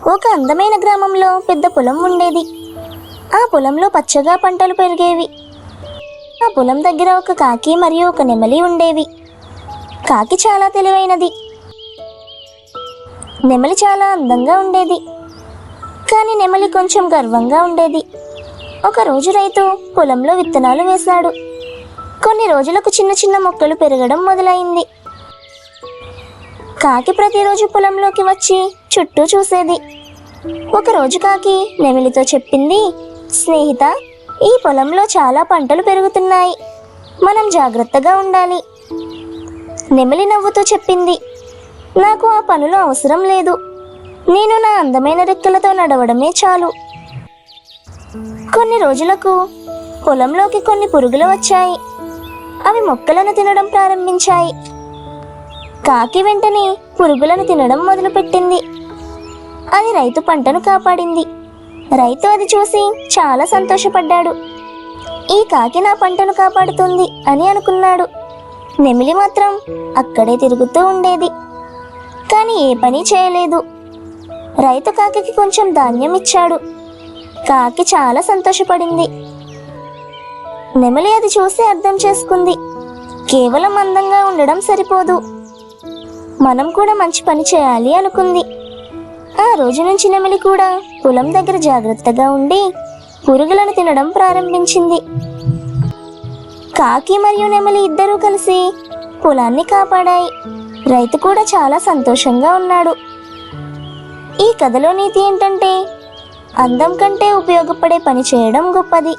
ఒక అందమైన గ్రామంలో పెద్ద పొలం ఉండేది. ఆ పొలంలో పచ్చగా పంటలు పెరిగేవి. ఆ పొలం దగ్గర ఒక కాకి మరియు ఒక నెమలి ఉండేవి. కాకి చాలా తెలివైనది. నెమలి చాలా అందంగా ఉండేది. కానీ నెమలి కొంచెం గర్వంగా ఉండేది. ఒకరోజు రైతు పొలంలో విత్తనాలు వేశాడు. కొన్ని రోజులకు చిన్న చిన్న మొక్కలు పెరగడం మొదలైంది. కాకి ప్రతిరోజు పొలంలోకి వచ్చి చుట్టూ చూసేది. ఒకరోజు కాకి నెమలితో చెప్పింది, స్నేహిత, ఈ పొలంలో చాలా పంటలు పెరుగుతున్నాయి, మనం జాగ్రత్తగా ఉండాలి. నెమలి నవ్వుతూ చెప్పింది, నాకు ఆ పనులు అవసరం లేదు, నేను నా అందమైన రెక్కలతో నడవడమే చాలు. కొన్ని రోజులకు పొలంలోకి కొన్ని పురుగులు వచ్చాయి. అవి మొక్కలను తినడం ప్రారంభించాయి. కాకి వెంటనే పురుగులను తినడం మొదలుపెట్టింది. అది రైతు పంటను కాపాడింది. రైతు అది చూసి చాలా సంతోషపడ్డాడు. ఈ కాకి నా పంటను కాపాడుతుంది అని అనుకున్నాడు. నెమిలి మాత్రం అక్కడే తిరుగుతూ ఉండేది, కానీ ఏ పని చేయలేదు. రైతు కాకికి కొంచెం ధాన్యం ఇచ్చాడు. కాకి చాలా సంతోషపడింది. నెమలి అది చూసి అర్థం చేసుకుంది, కేవలం అందంగా ఉండడం సరిపోదు, మనం కూడా మంచి పని చేయాలి అనుకుంది. ఆ రోజు నుంచి నెమలి కూడా పొలం దగ్గర జాగ్రత్తగా ఉండి పురుగులను తినడం ప్రారంభించింది. కాకి మరియు నెమలి ఇద్దరూ కలిసి పొలాన్ని కాపాడాయి. రైతు కూడా చాలా సంతోషంగా ఉన్నాడు. ఈ కథలో నీతి ఏంటంటే, అందం కంటే ఉపయోగపడే పని చేయడం గొప్పది.